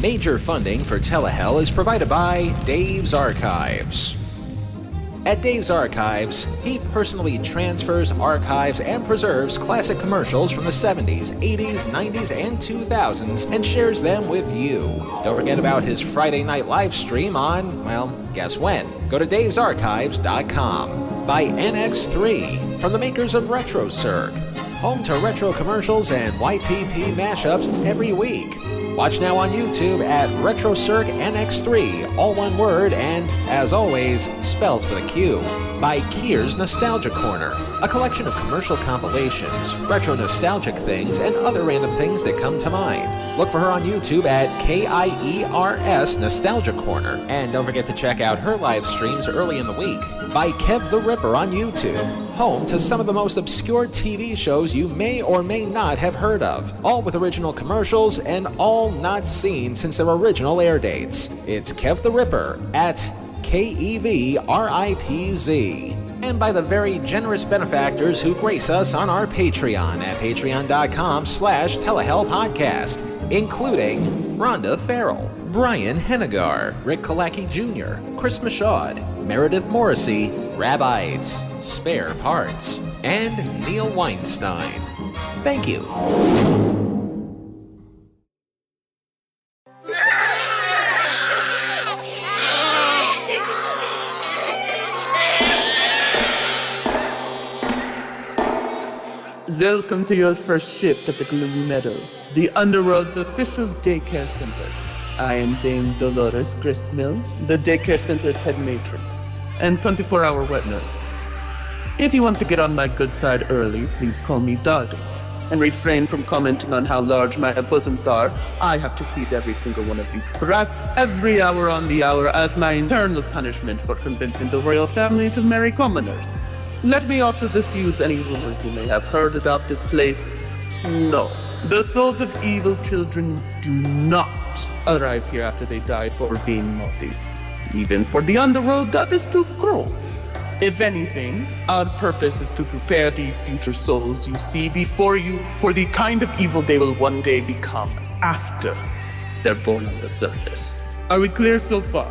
Major funding for Telehell is provided by Dave's Archives. At Dave's Archives, he personally transfers, archives, and preserves classic commercials from the 70s, 80s, 90s, and 2000s and shares them with you. Don't forget about his Friday night live stream on, well, guess when? Go to davesarchives.com. By NX3, from the makers of RetroCirc, home to retro commercials and YTP mashups every week. Watch now on YouTube at RetroCirc NX3, all one word, and, as always, spelled with a Q. By Kier's Nostalgia Corner, a collection of commercial compilations, retro nostalgic things, and other random things that come to mind. Look for her on YouTube at KIERS Nostalgia Corner, and don't forget to check out her live streams early in the week. By Kev the Ripper on YouTube, home to some of the most obscure TV shows you may or may not have heard of, all with original commercials and all not seen since their original air dates. It's Kev the Ripper at KEVRIPZ. And by the very generous benefactors who grace us on our Patreon at patreon.com/telehellpodcast, including Rhonda Farrell, Brian Hennigar, Rick Kalaki Jr., Chris Michaud, Meredith Morrissey, Rabbite, Spare Parts, and Neil Weinstein. Thank you. Welcome to your first shift at the Gloomy Meadows, the Underworld's official daycare center. I am Dame Dolores Gristmill, the daycare center's head matron, and 24-hour wet nurse. If you want to get on my good side early, please call me Doug, and refrain from commenting on how large my bosoms are. I have to feed every single one of these brats every hour on the hour as my eternal punishment for convincing the royal family to marry commoners. Let me also diffuse any rumors you may have heard about this place. No, the souls of evil children do not arrive here after they die for being naughty. Even for the underworld, that is too cruel. If anything, our purpose is to prepare the future souls you see before you for the kind of evil they will one day become after they're born on the surface. Are we clear so far?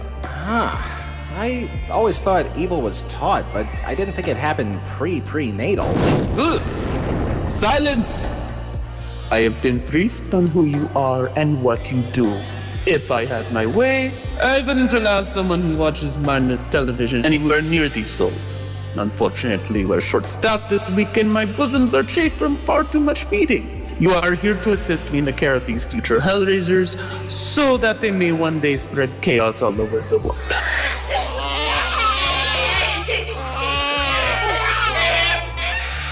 I always thought evil was taught, but I didn't think it happened prenatal. Ugh. Silence! I have been briefed on who you are and what you do. If I had my way, I wouldn't allow someone who watches mindless television anywhere near these souls. Unfortunately, we're short-staffed this week and my bosoms are chafed from far too much feeding. You are here to assist me in the care of these future Hellraisers, so that they may one day spread chaos all over the world.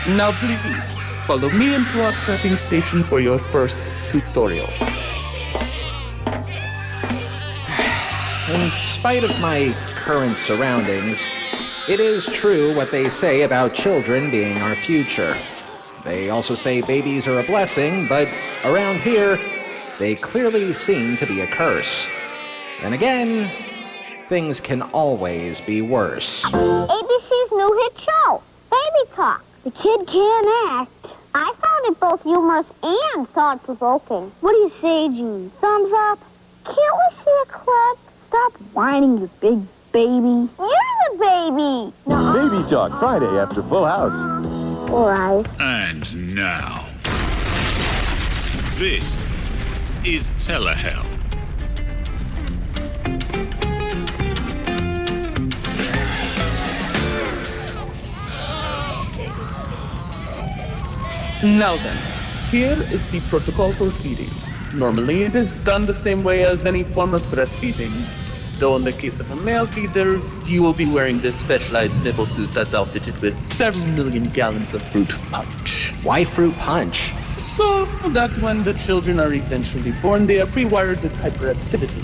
Now please, follow me into our prepping station for your first tutorial. In spite of my current surroundings, it is true what they say about children being our future. They also say babies are a blessing, but around here, they clearly seem to be a curse. And again, things can always be worse. ABC's new hit show, Baby Talk. The kid can act. I found it both humorous and thought-provoking. What do you say, Gene? Thumbs up? Can't we see a clip? Stop whining, you big baby. You're the baby. No. Baby Talk, Friday after Full House. All right. And now, this is Telehell. Now then, here is the protocol for feeding. Normally, it is done the same way as any form of breastfeeding. Though in the case of a male feeder, you will be wearing this specialized nipple suit that's outfitted with 7 million gallons of fruit punch. Why fruit punch? So that when the children are eventually born, they are pre-wired with hyperactivity.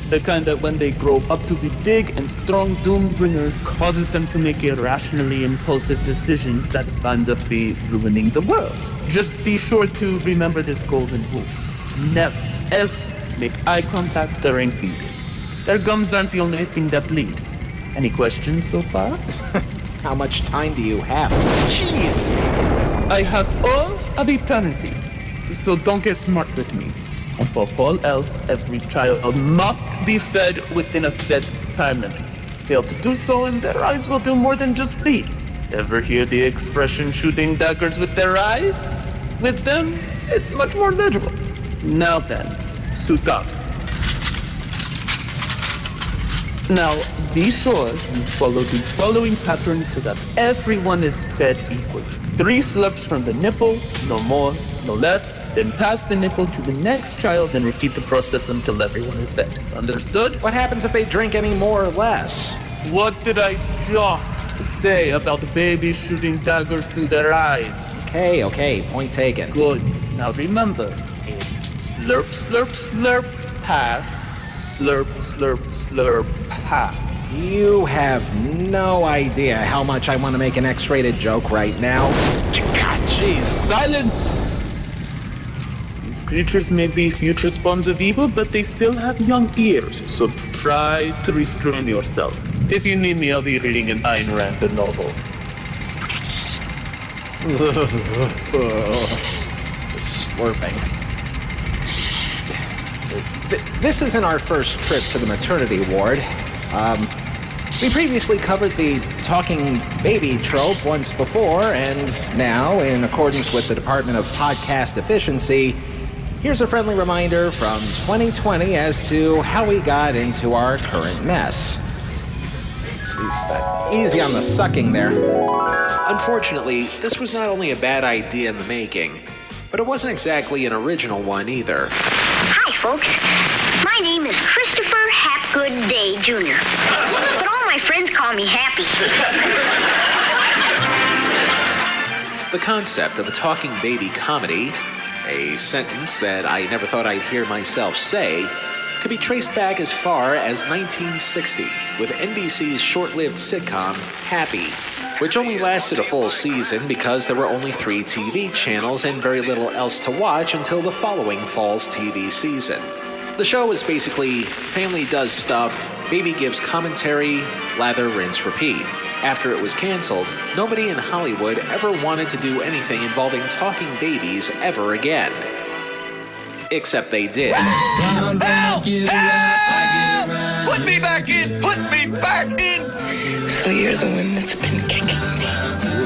The kind that when they grow up to be big and strong doom bringers causes them to make irrationally impulsive decisions that end up ruining the world. Just be sure to remember this golden rule. Never, ever make eye contact during feeding. Their gums aren't the only thing that bleed. Any questions so far? How much time do you have? Jeez! I have all of eternity, so don't get smart with me. Above all else, every child must be fed within a set time limit. Fail to do so, and their eyes will do more than just bleed. Ever hear the expression shooting daggers with their eyes? With them, it's much more literal. Now then, suit up. Now, be sure you follow the following pattern so that everyone is fed equally. 3 slurps from the nipple, no more, no less. Then pass the nipple to the next child and repeat the process until everyone is fed. Understood? What happens if they drink any more or less? What did I just say about the babies shooting daggers through their eyes? Okay, point taken. Good. Now remember, it's slurp, slurp, slurp, pass. Slurp, slurp, slurp, pass. You have no idea how much I want to make an X-rated joke right now. God, jeez. Silence! These creatures may be future spawns of evil, but they still have young ears, so try to restrain yourself. If you need me, I'll be reading an Ayn Rand novel. Slurping. This isn't our first trip to the maternity ward. We previously covered the talking baby trope once before, and now, in accordance with the Department of Podcast Efficiency, here's a friendly reminder from 2020 as to how we got into our current mess. Jeez, easy on the sucking there. Unfortunately, this was not only a bad idea in the making, but it wasn't exactly an original one either. Hi, folks. My name is Christopher Hapgood Day, Jr., but all my friends call me Happy. The concept of a talking baby comedy, a sentence that I never thought I'd hear myself say, could be traced back as far as 1960 with NBC's short-lived sitcom Happy, which only lasted a full season because there were only 3 TV channels and very little else to watch until the following fall's TV season. The show is basically family does stuff, baby gives commentary, lather, rinse, repeat. After it was canceled, nobody in Hollywood ever wanted to do anything involving talking babies ever again. Except they did. Help! Help! Put me back in! Put me back in! So you're the one that's been kicking me.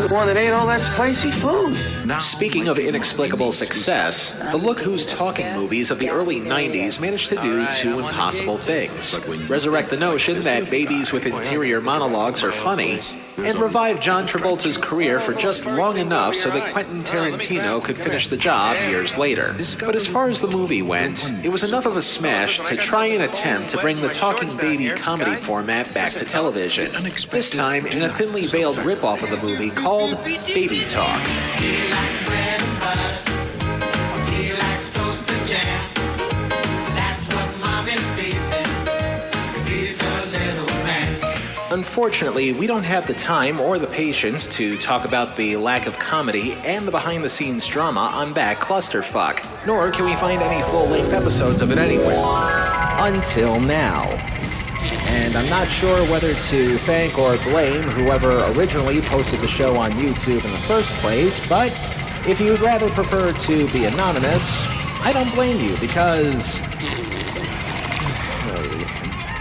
The one that ate all that spicy food. Speaking of inexplicable success, the Look Who's Talking movies of the early 90s managed to do 2 impossible things. Resurrect the notion that babies with interior monologues are funny, and revive John Travolta's career for just long enough so that Quentin Tarantino could finish the job years later. But as far as the movie went, it was enough of a smash to try and attempt to bring the talking baby comedy format back to television, this time in a thinly veiled ripoff of the movie called Baby Talk. He likes bread and butter. He likes toasted jam. That's what mommy feeds him, 'cause he's a little man. Unfortunately, we don't have the time or the patience to talk about the lack of comedy and the behind-the-scenes drama on that clusterfuck, nor can we find any full-length episodes of it anywhere. Until now. And I'm not sure whether to thank or blame whoever originally posted the show on YouTube in the first place, but if you'd rather prefer to be anonymous, I don't blame you, because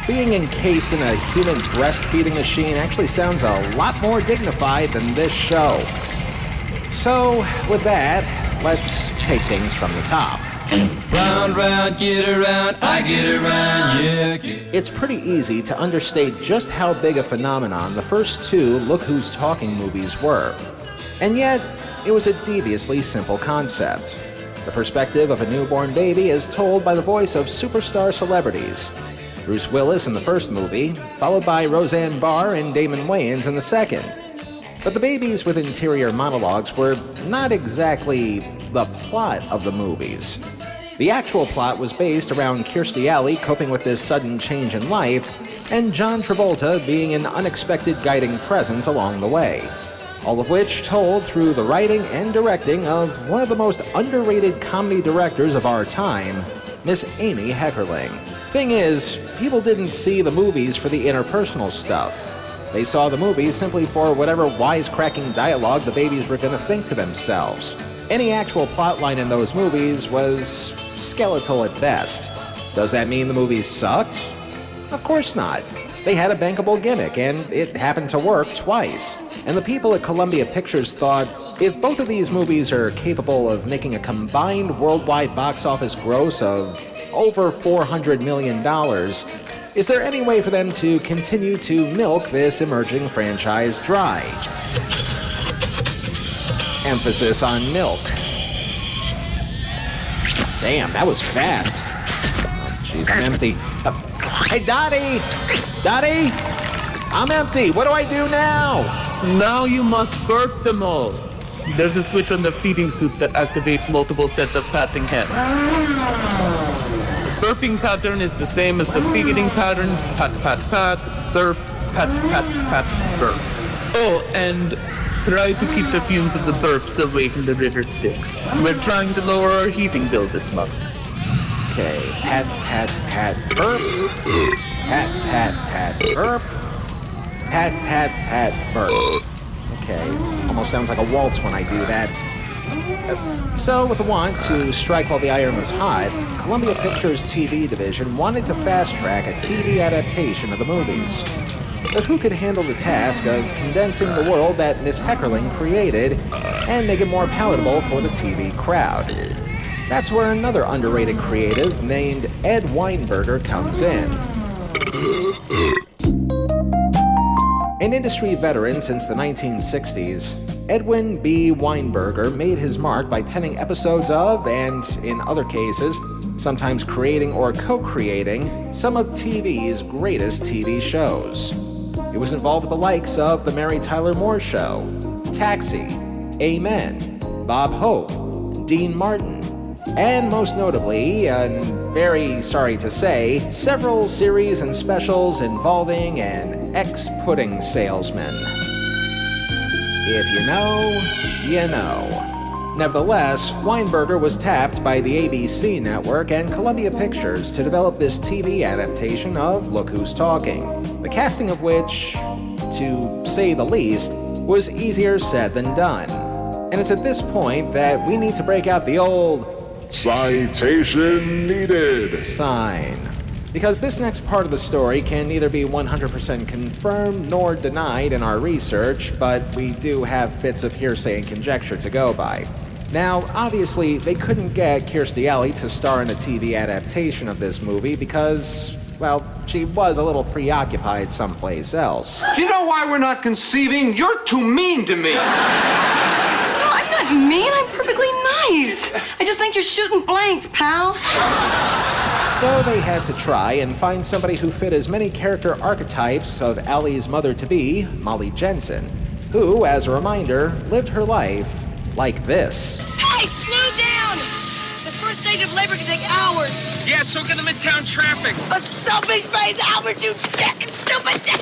being encased in a human breastfeeding machine actually sounds a lot more dignified than this show. So, with that, let's take things from the top. Round, round, get around, I get around, yeah. It's pretty easy to understate just how big a phenomenon the first 2 Look Who's Talking movies were. And yet, it was a deviously simple concept. The perspective of a newborn baby is told by the voice of superstar celebrities. Bruce Willis in the first movie, followed by Roseanne Barr and Damon Wayans in the second. But the babies with interior monologues were not exactly the plot of the movies. The actual plot was based around Kirstie Alley coping with this sudden change in life, and John Travolta being an unexpected guiding presence along the way. All of which told through the writing and directing of one of the most underrated comedy directors of our time, Miss Amy Heckerling. Thing is, people didn't see the movies for the interpersonal stuff. They saw the movies simply for whatever wisecracking dialogue the babies were going to think to themselves. Any actual plotline in those movies was skeletal at best. Does that mean the movies sucked? Of course not. They had a bankable gimmick, and it happened to work twice. And the people at Columbia Pictures thought, if both of these movies are capable of making a combined worldwide box office gross of over $400 million, is there any way for them to continue to milk this emerging franchise dry? Emphasis on milk. Damn, that was fast. Oh, jeez, I'm empty. Hey, Dottie! Dottie! I'm empty. What do I do now? Now you must burp them all. There's a switch on the feeding suit that activates multiple sets of patting hands. The burping pattern is the same as the feeding pattern. Pat, pat, pat, burp, pat, pat, pat, burp. Oh, and try to keep the fumes of the burps away from the river Styx. We're trying to lower our heating bill this month. Okay, pat, pat, pat, burp. Pat, pat, pat, burp. Pat, pat, pat, burp. Okay, almost sounds like a waltz when I do that. So, with the want to strike while the iron was hot, Columbia Pictures' TV division wanted to fast-track a TV adaptation of the movies. But who could handle the task of condensing the world that Miss Heckerling created and make it more palatable for the TV crowd? That's where another underrated creative named Ed Weinberger comes in. An industry veteran since the 1960s, Edwin B. Weinberger made his mark by penning episodes of, and in other cases, sometimes creating or co-creating, some of TV's greatest TV shows. He was involved with the likes of The Mary Tyler Moore Show, Taxi, Amen, Bob Hope, Dean Martin, and most notably, and very sorry to say, several series and specials involving an ex-pudding salesman. If you know, you know. Nevertheless, Weinberger was tapped by the ABC network and Columbia Pictures to develop this TV adaptation of Look Who's Talking, the casting of which, to say the least, was easier said than done. And it's at this point that we need to break out the old citation needed sign. Because this next part of the story can neither be 100% confirmed nor denied in our research, but we do have bits of hearsay and conjecture to go by. Now, obviously, they couldn't get Kirstie Alley to star in a TV adaptation of this movie because, well, she was a little preoccupied someplace else. You know why we're not conceiving? You're too mean to me. No, I'm not mean. I'm perfectly nice. I just think you're shooting blanks, pal. So they had to try and find somebody who fit as many character archetypes of Allie's mother-to-be, Molly Jensen, who, as a reminder, lived her life like this. Hey, slow down! The first stage of labor can take hours. Yeah, so can the midtown traffic. A selfish face, Albert, you dick, stupid dick.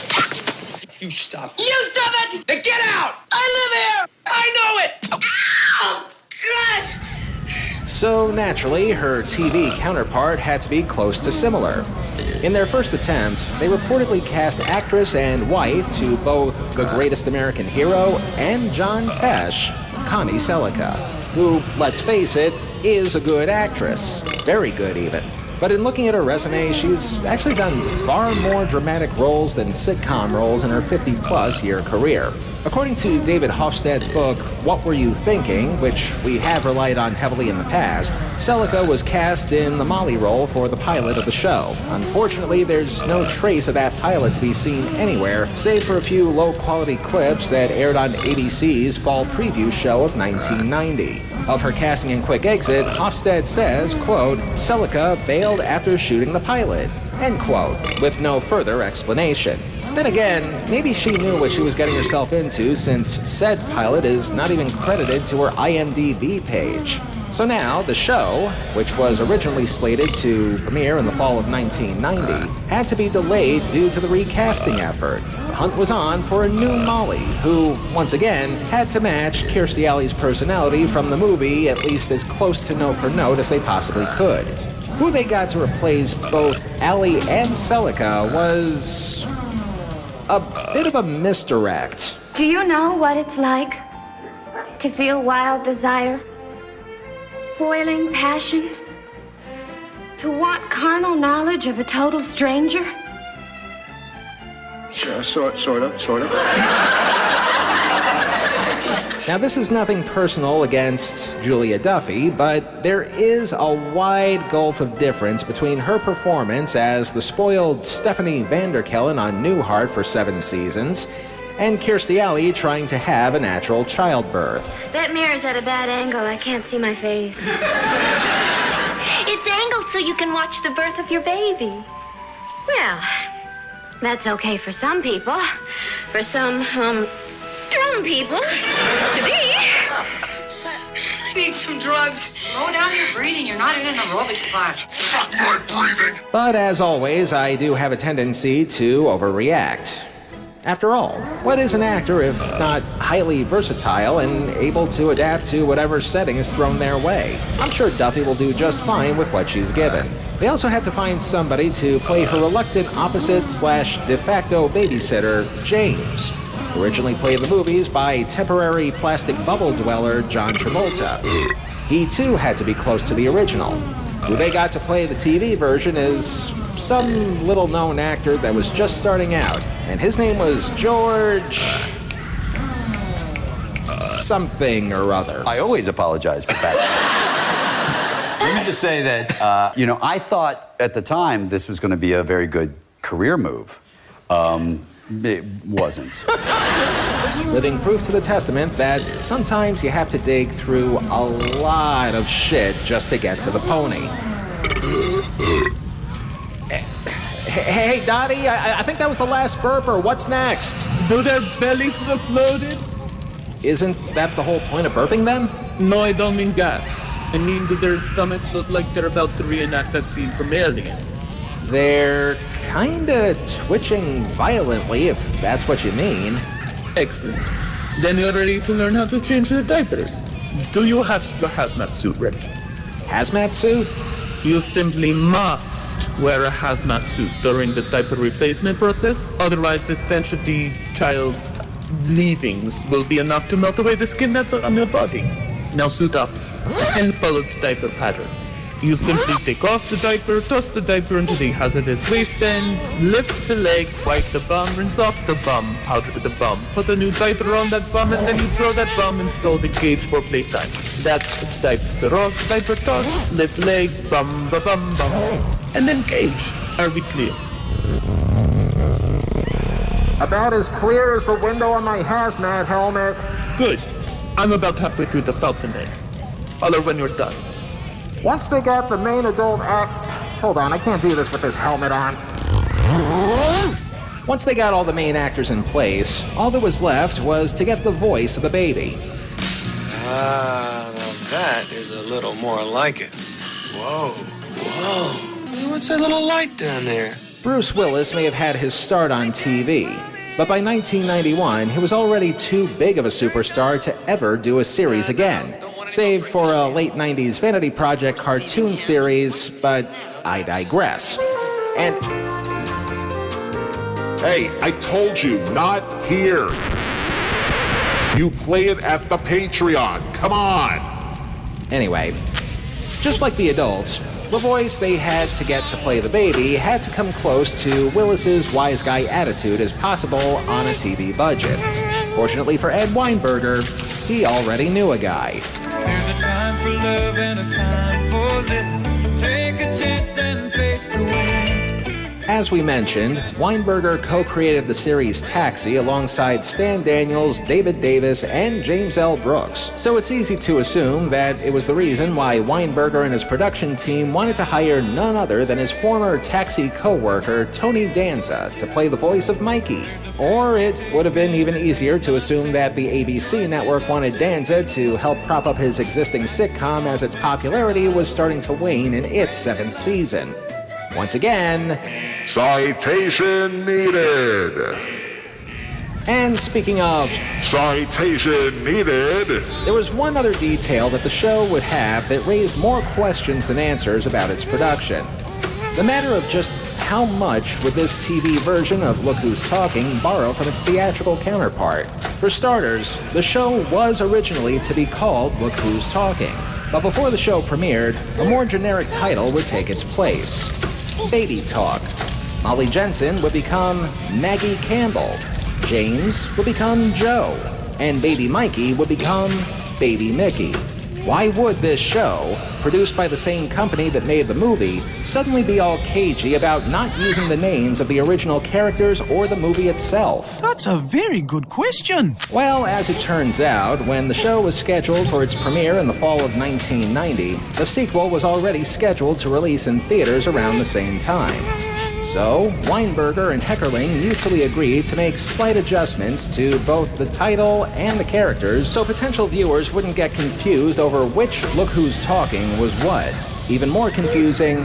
You stop. You stop it! Now get out! I live here! I know it! Ow! God! So naturally, her TV counterpart had to be close to similar. In their first attempt, they reportedly cast actress and wife to both The Greatest American Hero and John Tesh, Connie Sellecca, who, let's face it, is a good actress. Very good, even. But in looking at her resume, she's actually done far more dramatic roles than sitcom roles in her 50-plus year career. According to David Hofstad's book, What Were You Thinking?, which we have relied on heavily in the past, Sellecca was cast in the Molly role for the pilot of the show. Unfortunately, there's no trace of that pilot to be seen anywhere, save for a few low-quality clips that aired on ABC's fall preview show of 1990. Of her casting and quick exit, Hofstad says, quote, Sellecca bailed after shooting the pilot, end quote, with no further explanation. Then again, maybe she knew what she was getting herself into since said pilot is not even credited to her IMDb page. So now, the show, which was originally slated to premiere in the fall of 1990, had to be delayed due to the recasting effort. The hunt was on for a new Molly, who, once again, had to match Kirstie Alley's personality from the movie at least as close to note for note as they possibly could. Who they got to replace both Alley and Sellecca was a bit of a misdirect. Do you know what it's like to feel wild desire, boiling passion, To want carnal knowledge of a total stranger? Sure, sort of. Now, this is nothing personal against Julia Duffy, but there is a wide gulf of difference between her performance as the spoiled Stephanie Vanderkellen on Newhart for 7 seasons, and Kirstie Alley trying to have a natural childbirth. That mirror's at a bad angle. I can't see my face. It's angled so you can watch the birth of your baby. Well, that's okay for some people. For some, drum people. To be. I need some drugs. Slow down your breathing. You're not in an aerobics class. Fuck my breathing! But as always, I do have a tendency to overreact. After all, what is an actor if not highly versatile and able to adapt to whatever setting is thrown their way? I'm sure Duffy will do just fine with what she's given. They also had to find somebody to play her reluctant opposite/de facto babysitter, James, originally played in the movies by temporary plastic bubble dweller John Travolta. He too had to be close to the original. Who they got to play the TV version is some little-known actor that was just starting out, and his name was George... something or other. I always apologize for that. Let me just say that, I thought at the time this was going to be a very good career move. It wasn't. Living proof to the testament that sometimes you have to dig through a lot of shit just to get to the pony. Hey, Dottie, I think that was the last burper. What's next? Do their bellies look loaded? Isn't that the whole point of burping them? No, I don't mean gas. I mean, do their stomachs look like they're about to reenact that scene from Alien? They're kinda twitching violently, if that's what you mean. Excellent. Then you're ready to learn how to change their diapers. Do you have your hazmat suit ready? Hazmat suit? You simply must wear a hazmat suit during the diaper replacement process. Otherwise, the stench of the child's leavings will be enough to melt away the skin that's on your body. Now suit up and follow the diaper pattern. You simply take off the diaper, toss the diaper into the hazardous waistband, lift the legs, wipe the bum, rinse off the bum, powder the bum, put a new diaper on that bum, and then you throw that bum into the holding cage for playtime. That's the diaper off, diaper toss, lift legs, bum, ba bum, bum, and then cage. Are we clear? About as clear as the window on my hazmat helmet. Good. I'm about halfway through the fountainhead. Holler when you're done. Once they got the main adult act... Hold on, I can't do this with this helmet on. Once they got all the main actors in place, all that was left was to get the voice of the baby. Now that is a little more like it. Whoa. What's that little light down there? Bruce Willis may have had his start on TV, but by 1991, he was already too big of a superstar to ever do a series again. Save for a late 90s Vanity Project cartoon series, but I digress. And... Hey, I told you, not here. You play it at the Patreon. Come on. Anyway, just like the adults, the voice they had to get to play the baby had to come close to Willis's wise guy attitude as possible on a TV budget. Fortunately for Ed Weinberger, he already knew a guy. There's a time for love and a time for living. Take a chance and face the wind. As we mentioned, Weinberger co-created the series Taxi alongside Stan Daniels, David Davis, and James L. Brooks. So it's easy to assume that it was the reason why Weinberger and his production team wanted to hire none other than his former Taxi co-worker, Tony Danza, to play the voice of Mikey. Or it would have been even easier to assume that the ABC network wanted Danza to help prop up his existing sitcom as its popularity was starting to wane in its 7th season. Once again... Citation needed. And speaking of... Citation needed. There was one other detail that the show would have that raised more questions than answers about its production. The matter of just how much would this TV version of Look Who's Talking borrow from its theatrical counterpart? For starters, the show was originally to be called Look Who's Talking. But before the show premiered, a more generic title would take its place. Baby Talk. Molly Jensen would become Maggie Campbell. James would become Joe. And Baby Mikey would become Baby Mickey. Why would this show, produced by the same company that made the movie, suddenly be all cagey about not using the names of the original characters or the movie itself? That's a very good question. Well, as it turns out, when the show was scheduled for its premiere in the fall of 1990, the sequel was already scheduled to release in theaters around the same time. So, Weinberger and Heckerling mutually agreed to make slight adjustments to both the title and the characters so potential viewers wouldn't get confused over which Look Who's Talking was what. Even more confusing,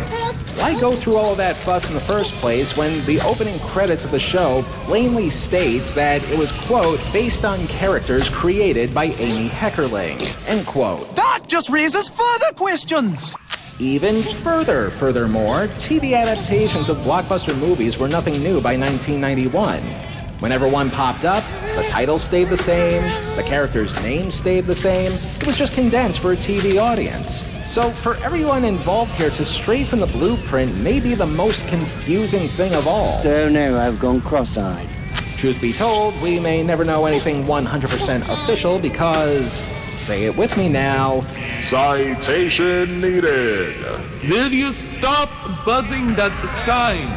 why go through all of that fuss in the first place when the opening credits of the show plainly states that it was, quote, based on characters created by Amy Heckerling, end quote. That just raises further questions. Even furthermore, TV adaptations of blockbuster movies were nothing new by 1991. Whenever one popped up, the title stayed the same, the character's name stayed the same, it was just condensed for a TV audience. So for everyone involved here to stray from the blueprint may be the most confusing thing of all. Don't know, I've gone cross-eyed. Truth be told, we may never know anything 100% official because, say it with me now, citation needed. Will you stop buzzing that sign?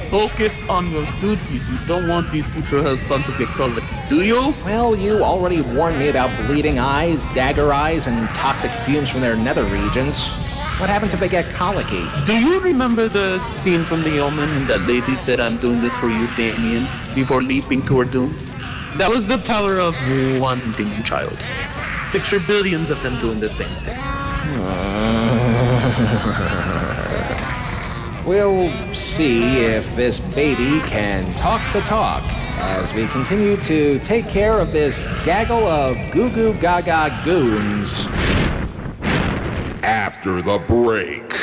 Focus on your duties. You don't want these future husbands to get colic, do you? Well, you already warned me about bleeding eyes, dagger eyes, and toxic fumes from their nether regions. What happens if they get colicky? Do you remember the scene from The Omen and that lady said, "I'm doing this for you, Damien," before leaping to her doom? That was the power of one demon child. Picture billions of them doing the same thing. We'll see if this baby can talk the talk as we continue to take care of this gaggle of goo-goo gaga goons after the break.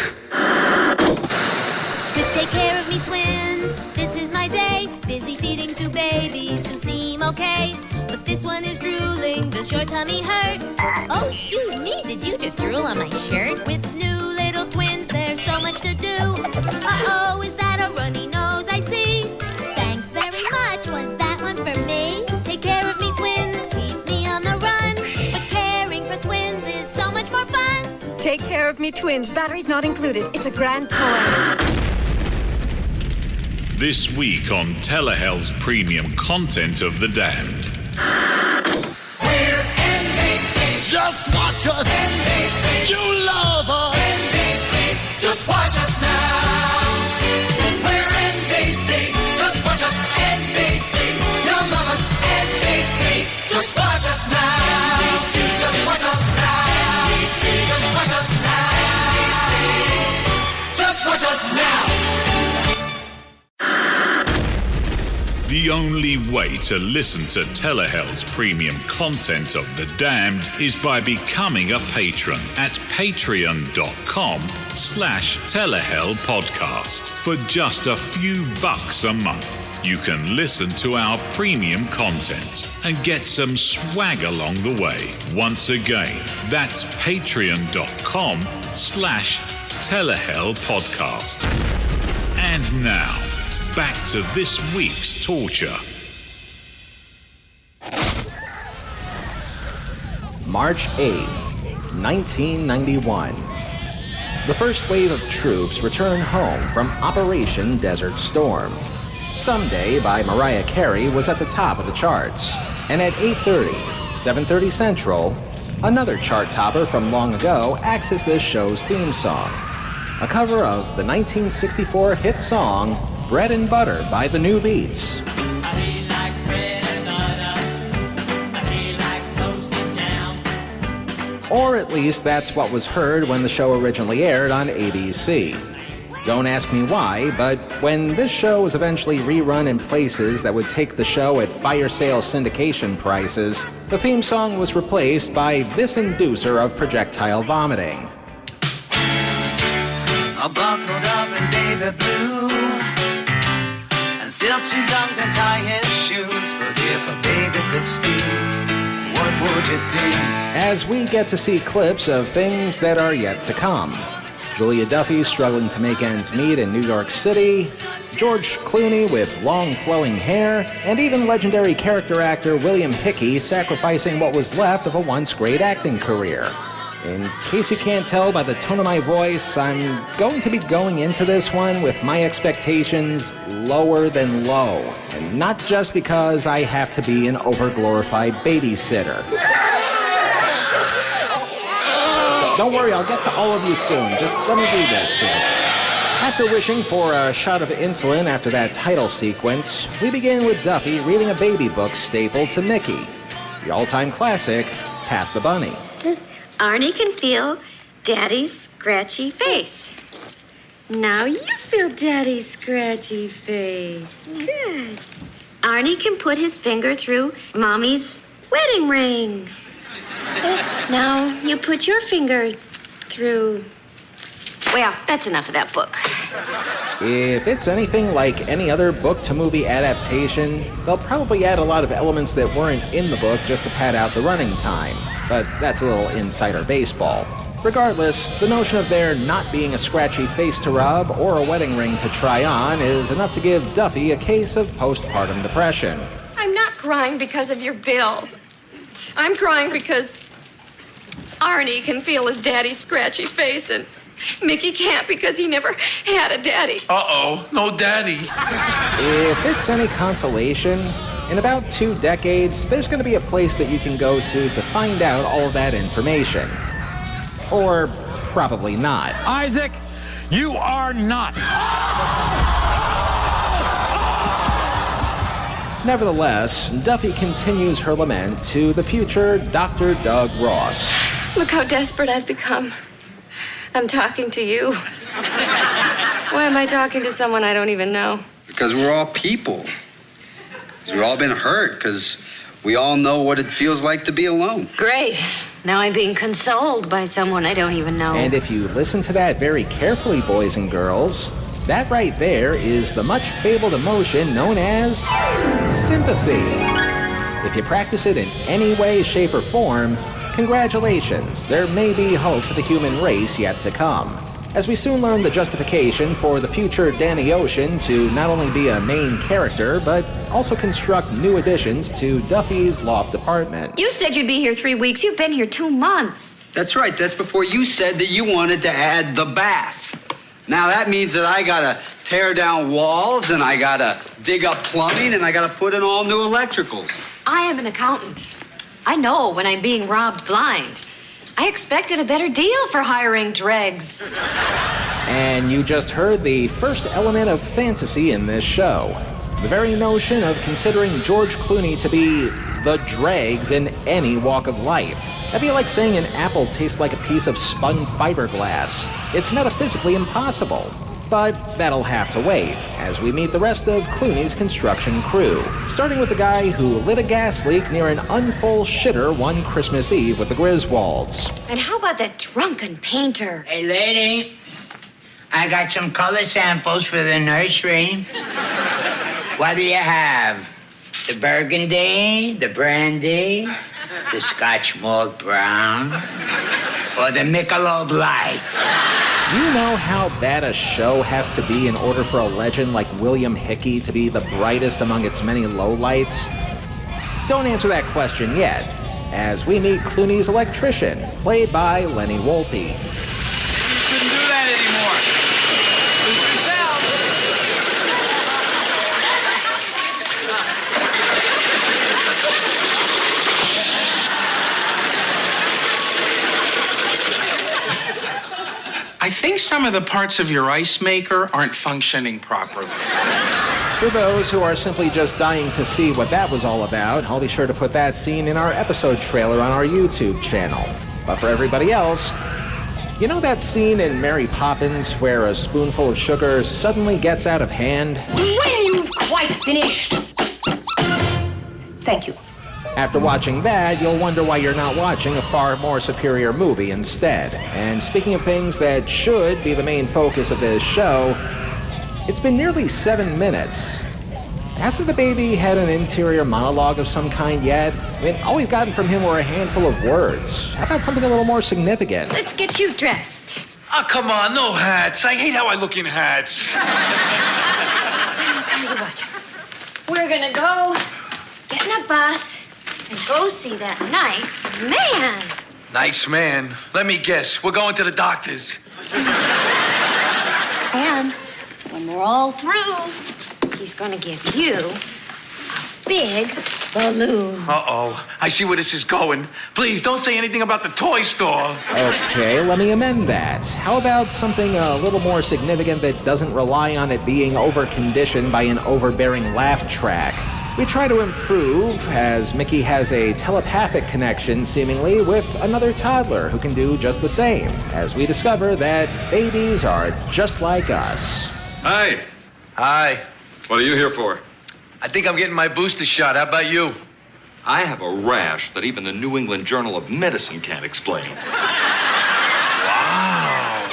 Take care of me, twins. This is my day. Busy feeding two babies who seem okay. But this one is drooling. Does your tummy hurt? Oh, excuse me. Did you just drool on my shirt? With new little twins, there's so much to do. Uh-oh, is that a runny nose I see? Thanks very much. Was that one for me? Take care of me, twins. Keep me on the run. But caring for twins is so much more fun. Take care of me, twins. Batteries not included. It's a grand toy. This week on Telehell's premium content of The Damned. We're NBC. Just watch us. NBC. You love us. NBC. Just watch us now. We're NBC. Just watch us. NBC. Your mama's NBC. Just watch us now. NBC. Just watch us now. NBC. Just watch us now. NBC. Just watch us now. The only way to listen to Telehell's premium content of The Damned is by becoming a patron at patreon.com/Telehell podcast. For just a few bucks a month, you can listen to our premium content and get some swag along the way. Once again, that's patreon.com/Telehell podcast. And now, back to this week's torture. March 8th, 1991. The first wave of troops return home from Operation Desert Storm. Someday by Mariah Carey was at the top of the charts. And at 8:30, 7:30 Central, another chart topper from long ago acts as this show's theme song. A cover of the 1964 hit song Bread and Butter by the New Beats. He likes bread and butter. He likes toasted jam. Or at least that's what was heard when the show originally aired on ABC. Don't ask me why, but when this show was eventually rerun in places that would take the show at fire sale syndication prices, the theme song was replaced by this inducer of projectile vomiting. I'm buckled up in baby blue, and still too young to tie his shoes. But if a baby could speak, what would you think? As we get to see clips of things that are yet to come. Julia Duffy struggling to make ends meet in New York City, George Clooney with long flowing hair, and even legendary character actor William Hickey sacrificing what was left of a once great acting career. In case you can't tell by the tone of my voice, I'm going to be going into this one with my expectations lower than low. And not just because I have to be an overglorified babysitter. Don't worry, I'll get to all of you soon. Just let me do this here. After wishing for a shot of insulin after that title sequence, we begin with Duffy reading a baby book staple to Mickey, the all-time classic, Pat the Bunny. Arnie can feel Daddy's scratchy face. Now you feel Daddy's scratchy face. Good. Arnie can put his finger through Mommy's wedding ring. Now you put your finger through... Well, that's enough of that book. If it's anything like any other book-to-movie adaptation, they'll probably add a lot of elements that weren't in the book just to pad out the running time. But that's a little insider baseball. Regardless, the notion of there not being a scratchy face to rub or a wedding ring to try on is enough to give Duffy a case of postpartum depression. I'm not crying because of your bill. I'm crying because Arnie can feel his daddy's scratchy face and Mickey can't because he never had a daddy. Uh-oh, no daddy. If it's any consolation, in about 2 decades, there's going to be a place that you can go to find out all of that information. Or probably not. Isaac, you are not. Nevertheless, Duffy continues her lament to the future Dr. Doug Ross. Look how desperate I've become. I'm talking to you. Why am I talking to someone I don't even know? Because we're all people. Because we've all been hurt. Because we all know what it feels like to be alone. Great. Now I'm being consoled by someone I don't even know. And if you listen to that very carefully, boys and girls, that right there is the much fabled emotion known as sympathy. If you practice it in any way, shape, or form, congratulations, there may be hope for the human race yet to come. As we soon learn the justification for the future Danny Ocean to not only be a main character, but also construct new additions to Duffy's loft apartment. You said you'd be here 3 weeks. You've been here 2 months. That's right. That's before you said that you wanted to add the bath. Now that means that I gotta tear down walls, and I gotta dig up plumbing, and I gotta put in all new electricals. I am an accountant. I know when I'm being robbed blind. I expected a better deal for hiring dregs. And you just heard the first element of fantasy in this show. The very notion of considering George Clooney to be the dregs in any walk of life. That'd be like saying an apple tastes like a piece of spun fiberglass. It's metaphysically impossible. But that'll have to wait, as we meet the rest of Clooney's construction crew. Starting with the guy who lit a gas leak near an unfull shitter one Christmas Eve with the Griswolds. And how about that drunken painter? Hey, lady, I got some color samples for the nursery. What do you have? The burgundy, the brandy, the Scotch malt brown, or the Michelob Light? You know how bad a show has to be in order for a legend like William Hickey to be the brightest among its many lowlights? Don't answer that question yet, as we meet Clooney's electrician, played by Lenny Wolpe. You shouldn't do that anymore. Suit yourself. I think some of the parts of your ice maker aren't functioning properly. For those who are simply just dying to see what that was all about, I'll be sure to put that scene in our episode trailer on our YouTube channel. But for everybody else, you know that scene in Mary Poppins where a spoonful of sugar suddenly gets out of hand? When you've quite finished. Thank you. After watching that, you'll wonder why you're not watching a far more superior movie instead. And speaking of things that should be the main focus of this show, it's been nearly 7 minutes, hasn't the baby had an interior monologue of some kind yet? I mean, all we've gotten from him were a handful of words. How about something a little more significant? Let's get you dressed. Oh, come on, no hats. I hate how I look in hats. I'll tell you what. We're gonna go get in a bus and go see that nice man. Nice man. Let me guess. We're going to the doctor's. And when we're all through, he's gonna give you a big balloon. Uh-oh. I see where this is going. Please, don't say anything about the toy store. Okay, let me amend that. How about something a little more significant that doesn't rely on it being over-conditioned by an overbearing laugh track? We try to improve, as Mickey has a telepathic connection, seemingly, with another toddler who can do just the same, as we discover that babies are just like us. Hi. Hi. What are you here for? I think I'm getting my booster shot. How about you? I have a rash that even the New England Journal of Medicine can't explain. Wow.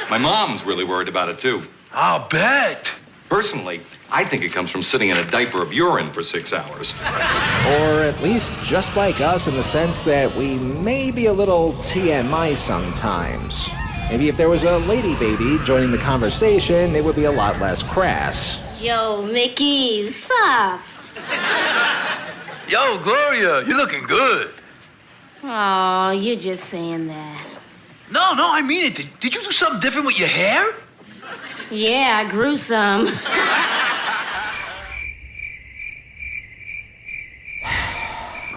My mom's really worried about it, too. I'll bet. Personally, I think it comes from sitting in a diaper of urine for 6 hours. Or at least just like us in the sense that we may be a little TMI sometimes. Maybe if there was a lady baby joining the conversation, it would be a lot less crass. Yo, Mickey, what's up? Yo, Gloria, you're looking good. Oh, you're just saying that. No, I mean it. Did you do something different with your hair? Yeah, I grew some.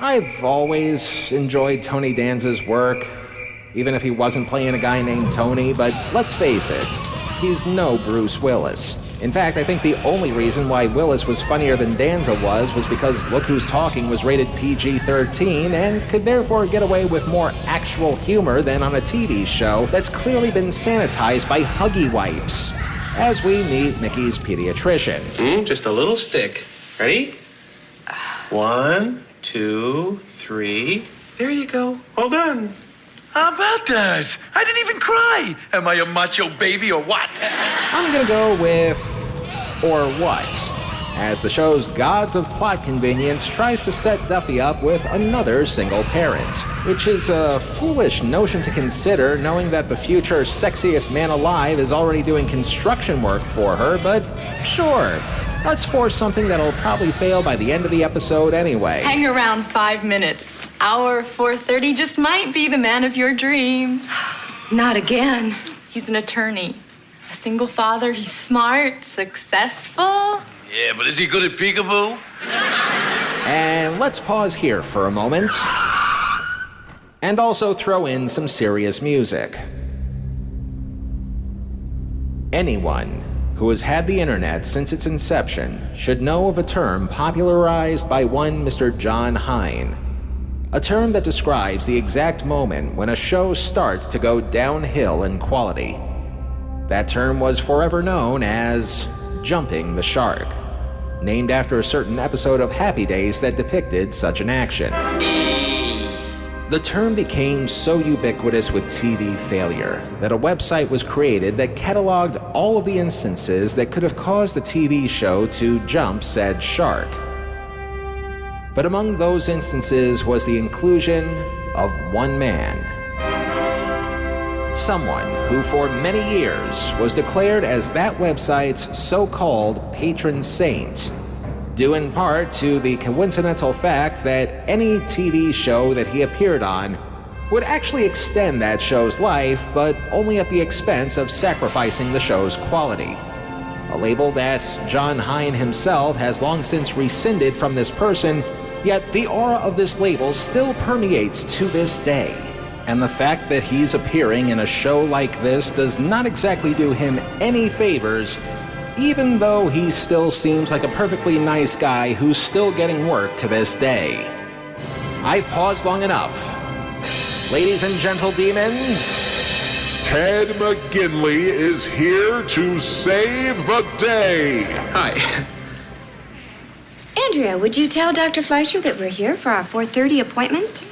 I've always enjoyed Tony Danza's work, even if he wasn't playing a guy named Tony, but let's face it, he's no Bruce Willis. In fact, I think the only reason why Willis was funnier than Danza was because Look Who's Talking was rated PG-13 and could therefore get away with more actual humor than on a TV show that's clearly been sanitized by Huggy Wipes. As we meet Mickey's pediatrician. Just a little stick. Ready? 1, 2, 3. There you go. Hold on. How about that? I didn't even cry. Am I a macho baby or what? I'm gonna go with or what, as the show's Gods of Plot Convenience tries to set Duffy up with another single parent, which is a foolish notion to consider knowing that the future sexiest man alive is already doing construction work for her, but sure, let's force something that'll probably fail by the end of the episode anyway. Hang around 5 minutes. Hour 4:30 just might be the man of your dreams. Not again. He's an attorney. A single father. He's smart, successful. Yeah, but is he good at peekaboo? And let's pause here for a moment. And also throw in some serious music. Anyone who has had the internet since its inception should know of a term popularized by one Mr. John Hine. A term that describes the exact moment when a show starts to go downhill in quality. That term was forever known as jumping the shark, named after a certain episode of Happy Days that depicted such an action. The term became so ubiquitous with TV failure that a website was created that cataloged all of the instances that could have caused the TV show to jump said shark. But among those instances was the inclusion of one man. Someone who for many years was declared as that website's so-called patron saint, due in part to the coincidental fact that any TV show that he appeared on would actually extend that show's life, but only at the expense of sacrificing the show's quality. A label that John Hine himself has long since rescinded from this person, yet the aura of this label still permeates to this day. And the fact that he's appearing in a show like this does not exactly do him any favors, even though he still seems like a perfectly nice guy who's still getting work to this day. I've paused long enough. Ladies and gentle demons, Ted McGinley is here to save the day. Hi. Andrea, would you tell Dr. Fleischer that we're here for our 4:30 appointment?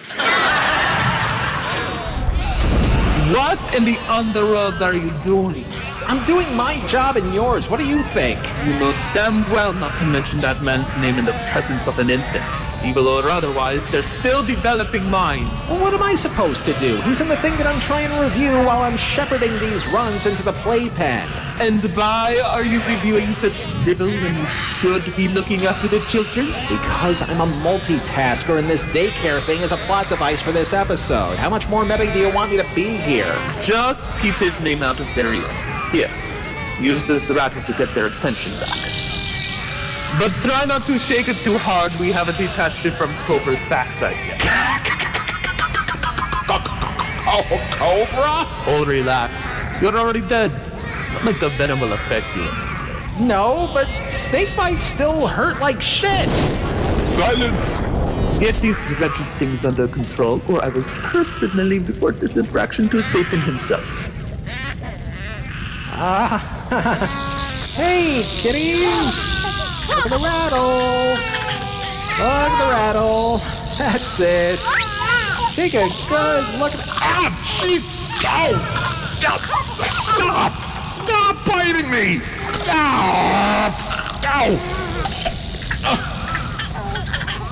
What in the underworld are you doing? I'm doing my job and yours. What do you think? You know damn well not to mention that man's name in the presence of an infant. Evil or otherwise, they're still developing minds. Well, what am I supposed to do? He's in the thing that I'm trying to review while I'm shepherding these runs into the playpen. And why are you reviewing such drivel when you should be looking after the children? Because I'm a multitasker and this daycare thing is a plot device for this episode. How much more meta do you want me to be here? Just keep his name out of their ears. Here, use this rattle to get their attention back. But try not to shake it too hard. We haven't detached it from Cobra's backside yet. Oh, Cobra? Oh, relax. You're already dead. It's not like the venom will affect you. No, but snake bites still hurt like shit. Silence! Get these wretched things under control, or I will personally report this infraction to Satan himself. Hey, kitties! Look at the rattle! Look at the rattle! That's it! Take a good look at the... Stop! Stop biting me! Stop!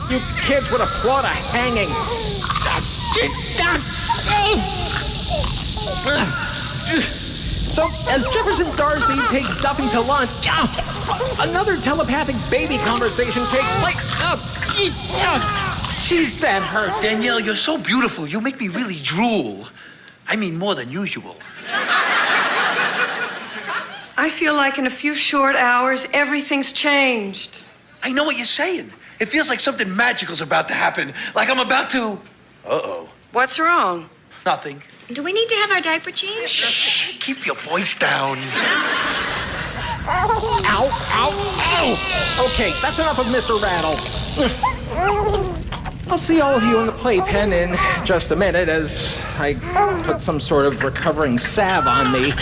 You kids would applaud a hanging. So, as Jefferson Darcy takes Duffy to lunch, another telepathic baby conversation takes place. Jeez, that hurts. Danielle, you're so beautiful. You make me really drool. I mean, more than usual. I feel like in a few short hours, everything's changed. I know what you're saying. It feels like something magical's about to happen. Like I'm about to... Uh-oh. What's wrong? Nothing. Do we need to have our diaper changed? Shh, keep your voice down. Ow, ow, ow! Okay, that's enough of Mr. Rattle. I'll see all of you in the playpen in just a minute as I put some sort of recovering salve on me.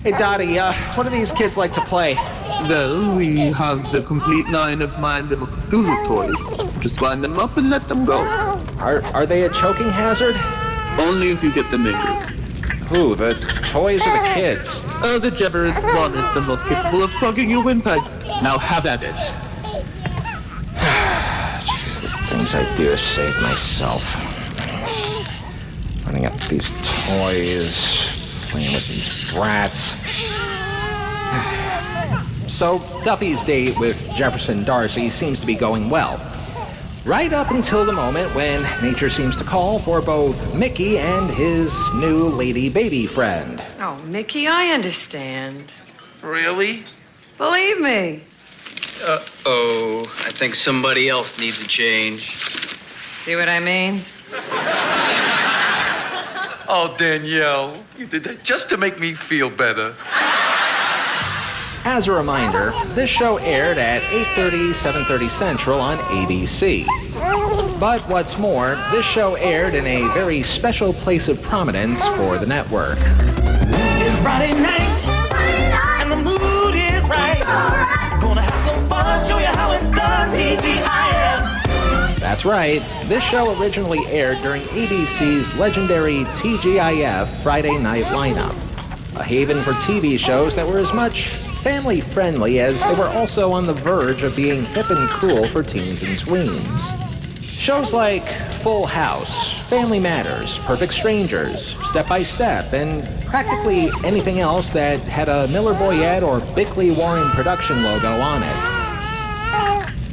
Hey, Dottie, what do these kids like to play? Well, we have the complete line of My Little Cthulhu toys. Just wind them up and let them go. Are they a choking hazard? Only if you get them angry. Who, the toys or the kids? Whichever one is the most capable of clogging your windpipe. Now have at it. The things I do to save myself. Running up these toys, playing with these brats. So, Duffy's date with Jefferson Darcy seems to be going well. Right up until the moment when nature seems to call for both Mickey and his new lady baby friend. Oh, Mickey, I understand. Really? Believe me. Uh-oh. I think somebody else needs a change. See what I mean? Oh, Danielle, you did that just to make me feel better. As a reminder, this show aired at 8:30, 7:30 Central on ABC. But what's more, this show aired in a very special place of prominence for the network. It's Friday night, and the mood is right. Gonna have some fun, show you how it's done, TGIF. That's right, this show originally aired during ABC's legendary TGIF Friday night lineup. A haven for TV shows that were as much family-friendly as they were also on the verge of being hip and cool for teens and tweens. Shows like Full House, Family Matters, Perfect Strangers, Step by Step, and practically anything else that had a Miller Boyette or Bickley Warren production logo on it.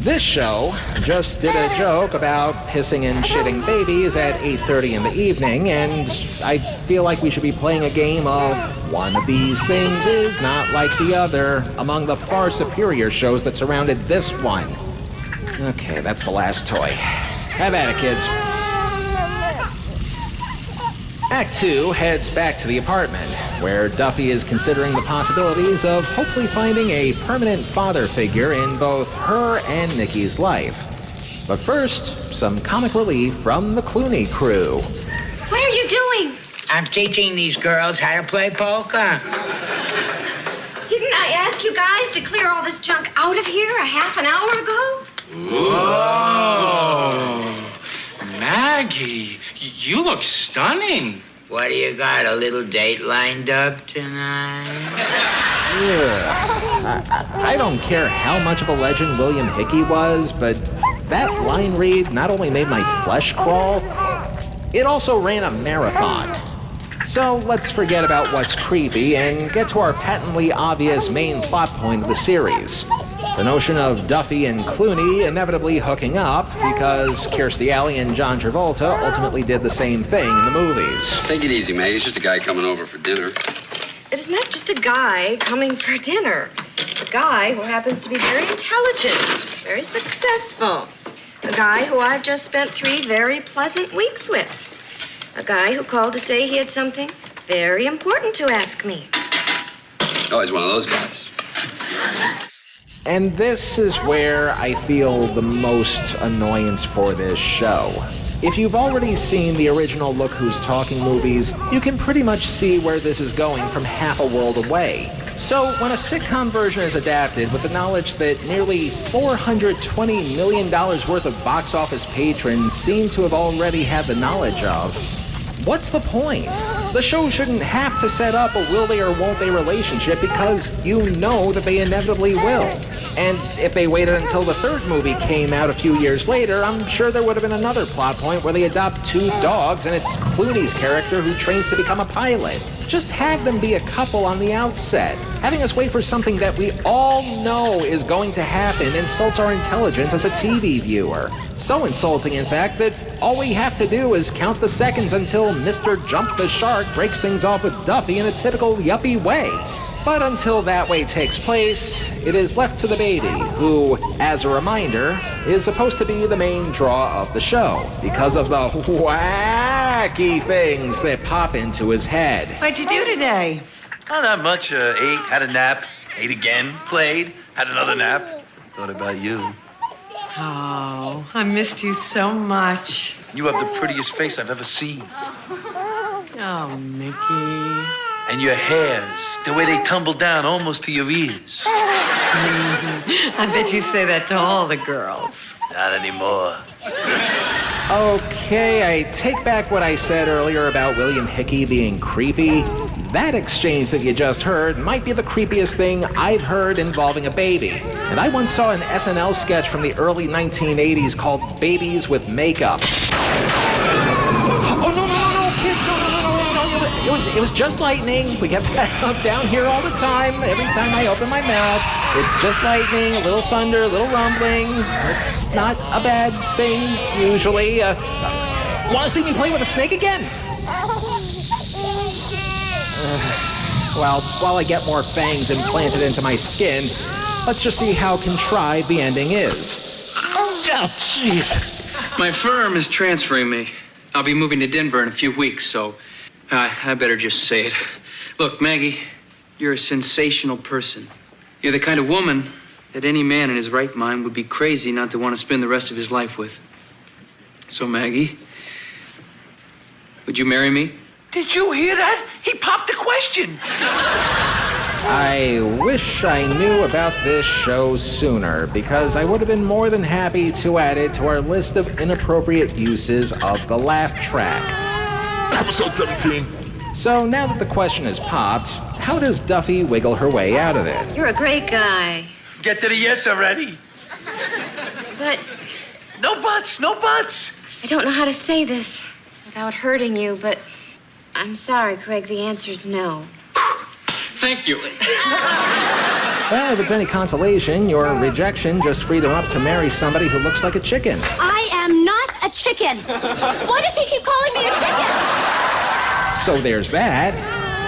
This show just did a joke about pissing and shitting babies at 8:30 in the evening, and I feel like we should be playing a game of one of these things is not like the other among the far superior shows that surrounded this one. Okay, that's the last toy. Have at it, kids. Act 2 heads back to the apartment, where Duffy is considering the possibilities of hopefully finding a permanent father figure in both her and Nikki's life. But first, some comic relief from the Clooney crew. What are you doing? I'm teaching these girls how to play poker. Didn't I ask you guys to clear all this junk out of here a half an hour ago? Whoa! Maggie, you look stunning. What do you got, a little date lined up tonight? I don't care how much of a legend William Hickey was, but that line read not only made my flesh crawl, it also ran a marathon. So let's forget about what's creepy and get to our patently obvious main plot point of the series. The notion of Duffy and Clooney inevitably hooking up because Kirstie Alley and John Travolta ultimately did the same thing in the movies. Take it easy, Maggie. It's just a guy coming over for dinner. It is not just a guy coming for dinner. It's a guy who happens to be very intelligent, very successful. A guy who I've just spent 3 very pleasant weeks with. A guy who called to say he had something very important to ask me. Oh, he's one of those guys. And this is where I feel the most annoyance for this show. If you've already seen the original Look Who's Talking movies, you can pretty much see where this is going from half a world away. So when a sitcom version is adapted with the knowledge that nearly $420 million worth of box office patrons seem to have already had the knowledge of, what's the point? The show shouldn't have to set up a will they or won't they relationship because you know that they inevitably will. And if they waited until the 3rd movie came out a few years later, I'm sure there would have been another plot point where they adopt 2 dogs and it's Clooney's character who trains to become a pilot. Just have them be a couple on the outset. Having us wait for something that we all know is going to happen insults our intelligence as a TV viewer. So insulting, in fact, that all we have to do is count the seconds until Mr. Jump the Shark breaks things off with Duffy in a typical yuppie way. But until that way takes place, it is left to the baby, who, as a reminder, is supposed to be the main draw of the show because of the wacky things that pop into his head. What'd you do today? Oh, not much. Ate, had a nap, ate again, played, had another nap. Thought about you. Oh, I missed you so much. You have the prettiest face I've ever seen. Oh, Mickey. And your hairs, the way they tumble down almost to your ears. I bet you say that to all the girls. Not anymore. Okay, I take back what I said earlier about William Hickey being creepy. That exchange that you just heard might be the creepiest thing I've heard involving a baby. And I once saw an SNL sketch from the early 1980s called Babies with Makeup. Oh, no, kids, no. It was just lightning. We get that down here all the time. Every time I open my mouth, it's just lightning, a little thunder, a little rumbling. It's not a bad thing, usually. Want to see me play with a snake again? Well, while I get more fangs implanted into my skin, let's just see how contrived the ending is. Oh, jeez. My firm is transferring me. I'll be moving to Denver in a few weeks, so I better just say it. Look, Maggie, you're a sensational person. You're the kind of woman that any man in his right mind would be crazy not to want to spend the rest of his life with. So, Maggie, would you marry me? Did you hear that? He popped the question. I wish I knew about this show sooner, because I would have been more than happy to add it to our list of inappropriate uses of the laugh track. Episode 17. So now that the question is popped, how does Duffy wiggle her way out of it? You're a great guy. Get to the yes already. But No buts, no buts. I don't know how to say this without hurting you, but I'm sorry, Craig. The answer's no. Thank you. Well, if it's any consolation, your rejection just freed him up to marry somebody who looks like a chicken. I am not a chicken. Why does he keep calling me a chicken? So there's that.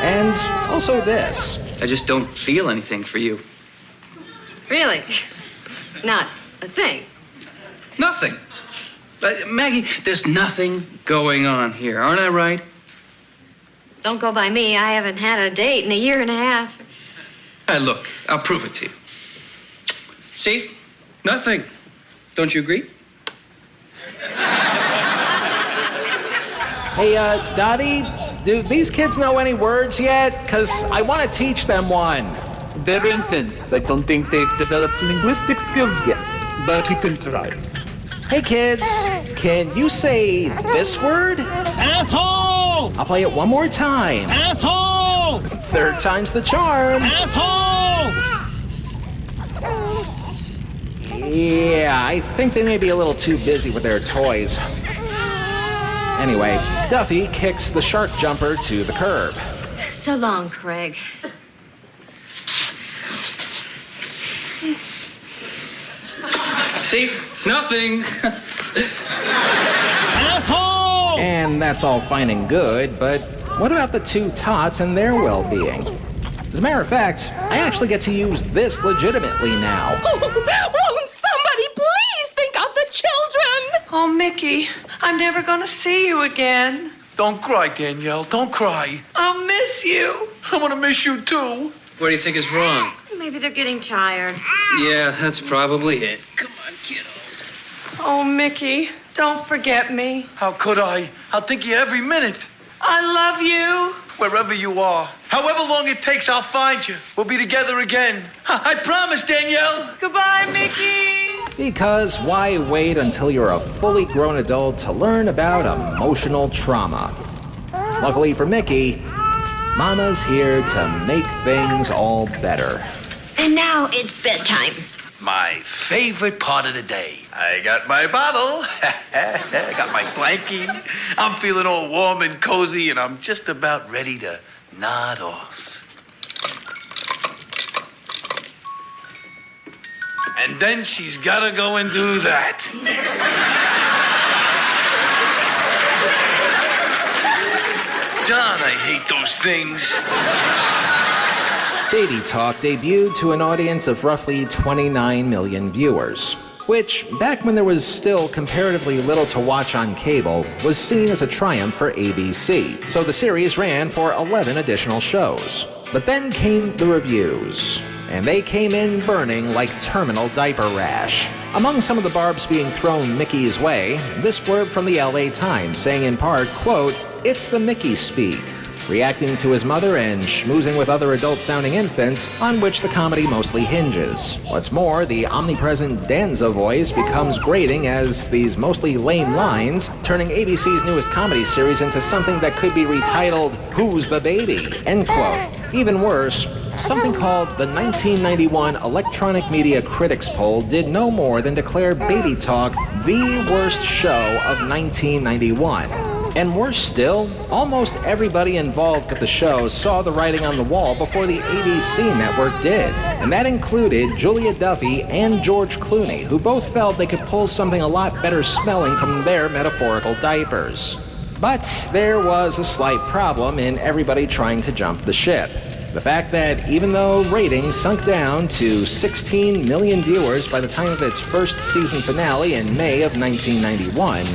And also this. I just don't feel anything for you. Really? Not a thing. Nothing. Maggie, there's nothing going on here. Aren't I right? Don't go by me. I haven't had a date in a year and a half. Look, I'll prove it to you. See? Nothing. Don't you agree? Hey, Dottie, do these kids know any words yet? Because I want to teach them one. They're infants. I don't think they've developed linguistic skills yet, but we can try. Hey kids, can you say this word? Asshole! I'll play it one more time. Asshole! Third time's the charm. Asshole! Yeah, I think they may be a little too busy with their toys. Anyway, Duffy kicks the shark jumper to the curb. So long, Craig. See? Nothing. Asshole! And that's all fine and good, but what about the two tots and their well-being? As a matter of fact, I actually get to use this legitimately now. Won't somebody please think of the children? Oh, Mickey, I'm never gonna see you again. Don't cry, Danielle. Don't cry. I'll miss you. I'm gonna miss you too. What do you think is wrong? Maybe they're getting tired. Yeah, that's probably it. Come on, kiddo. Oh, Mickey, don't forget me. How could I? I'll think of you every minute. I love you. Wherever you are. However long it takes, I'll find you. We'll be together again. I promise, Danielle. Goodbye, Mickey. Because why wait until you're a fully grown adult to learn about emotional trauma? Luckily for Mickey, Mama's here to make things all better. And now it's bedtime. My favorite part of the day. I got my bottle. I got my blankie. I'm feeling all warm and cozy, and I'm just about ready to nod off. And then she's gotta go and do that. Don, I hate those things. Baby Talk debuted to an audience of roughly 29 million viewers, which, back when there was still comparatively little to watch on cable, was seen as a triumph for ABC, so the series ran for 11 additional shows. But then came the reviews, and they came in burning like terminal diaper rash. Among some of the barbs being thrown Mickey's way, this blurb from the LA Times saying in part, quote, "It's the Mickey speak," reacting to his mother and schmoozing with other adult-sounding infants, on which the comedy mostly hinges. What's more, the omnipresent Danza voice becomes grating as these mostly lame lines, turning ABC's newest comedy series into something that could be retitled, "Who's the Baby?" End quote. Even worse, something called the 1991 Electronic Media Critics Poll did no more than declare Baby Talk the worst show of 1991. And worse still, almost everybody involved with the show saw the writing on the wall before the ABC network did. And that included Julia Duffy and George Clooney, who both felt they could pull something a lot better smelling from their metaphorical diapers. But there was a slight problem in everybody trying to jump the ship. The fact that even though ratings sunk down to 16 million viewers by the time of its first season finale in May of 1991,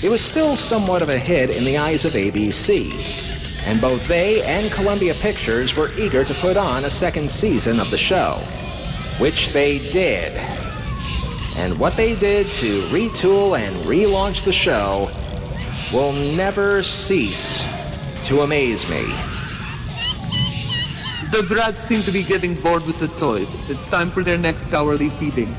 it was still somewhat of a hit in the eyes of ABC, and both they and Columbia Pictures were eager to put on a second season of the show, which they did. And what they did to retool and relaunch the show will never cease to amaze me. The brats seem to be getting bored with the toys. It's time for their next hourly feeding.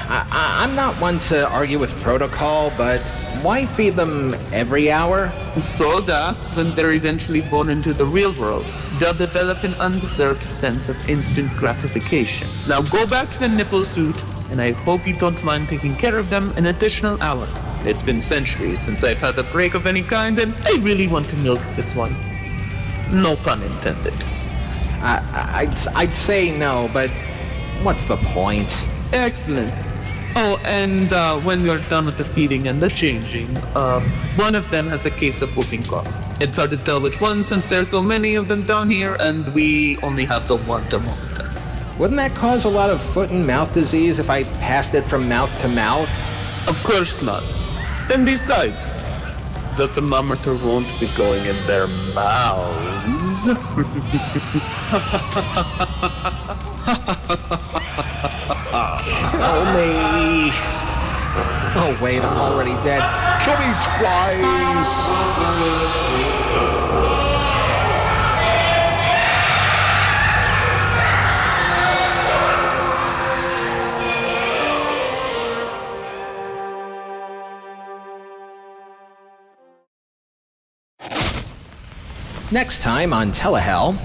I'm not one to argue with protocol, but why feed them every hour? So that, when they're eventually born into the real world, they'll develop an undeserved sense of instant gratification. Now go back to the nipple suit, and I hope you don't mind taking care of them an additional hour. It's been centuries since I've had a break of any kind, and I really want to milk this one. No pun intended. I'd say no, but what's the point? Excellent. Oh, and when you're done with the feeding and the changing, one of them has a case of whooping cough. It's hard to tell which one since there's so many of them down here, and we only have the one thermometer. Wouldn't that cause a lot of foot and mouth disease if I passed it from mouth to mouth? Of course not. And besides, the thermometer won't be going in their mouths. Kill me. Oh wait, I'm already dead. Kill me twice. Next time on Telehell,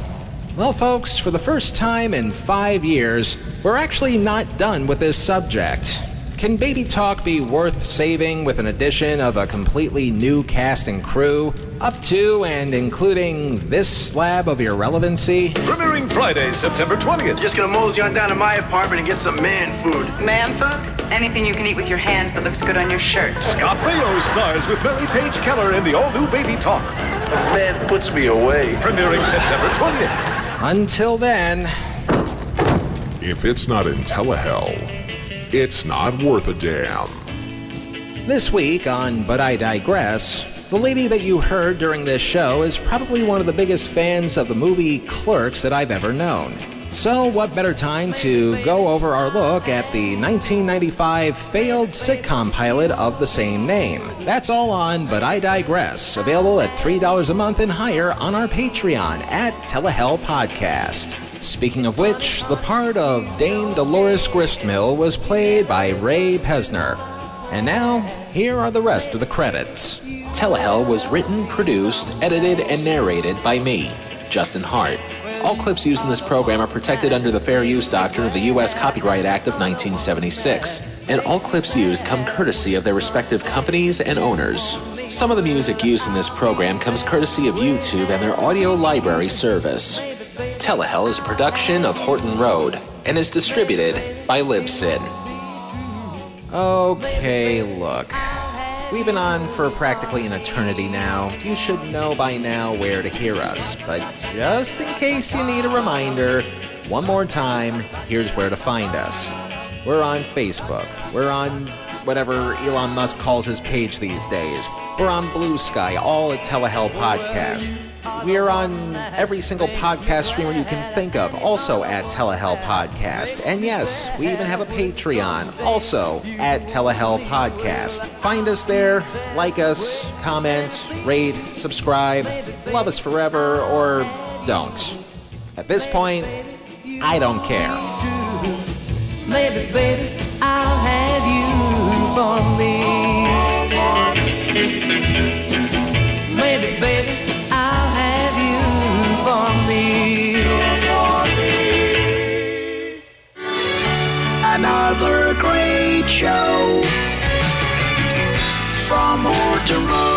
well, folks, for the first time in 5 years, we're actually not done with this subject. Can baby talk be worth saving with an addition of a completely new cast and crew, up to and including this slab of irrelevancy? Premiering Friday, September 20th. Just gonna mosey on down to my apartment and get some man food. Man food? Anything you can eat with your hands that looks good on your shirt. Scott Baio stars with Mary Page Keller in the all-new Baby Talk. Man puts me away. Premiering September 20th. Until then, If it's not in Telehell, it's not worth a damn. this week on But I Digress, the lady that you heard during this show is probably one of the biggest fans of the movie Clerks that I've ever known. So what better time to go over our look at the 1995 failed sitcom pilot of the same name. That's all on But I Digress, available at $3 a month and higher on our Patreon at Telehell Podcast. Speaking of which, the part of Dame Dolores Gristmill was played by Raye Pesner. And now, here are the rest of the credits. Telehell was written, produced, edited, and narrated by me, Justin Hart. All clips used in this program are protected under the Fair Use Doctrine of the U.S. Copyright Act of 1976, and all clips used come courtesy of their respective companies and owners. Some of the music used in this program comes courtesy of YouTube and their audio library service. Telehell is a production of Horton Road and is distributed by Libsyn. Okay, look. We've been on for practically an eternity now. You should know by now where to hear us, but just in case you need a reminder, one more time, here's where to find us. We're on Facebook. We're on whatever Elon Musk calls his page these days. We're on Blue Sky, all at Telehell Podcast. We're on every single podcast streamer you can think of, also at Telehell Podcast. And yes, we even have a Patreon, also at Telehell Podcast. Find us there, like us, comment, rate, subscribe, love us forever, or don't. At this point, I don't care. Maybe, baby, I'll have you for me. Maybe, baby, I'll have you for me. Another great show from Horton Road.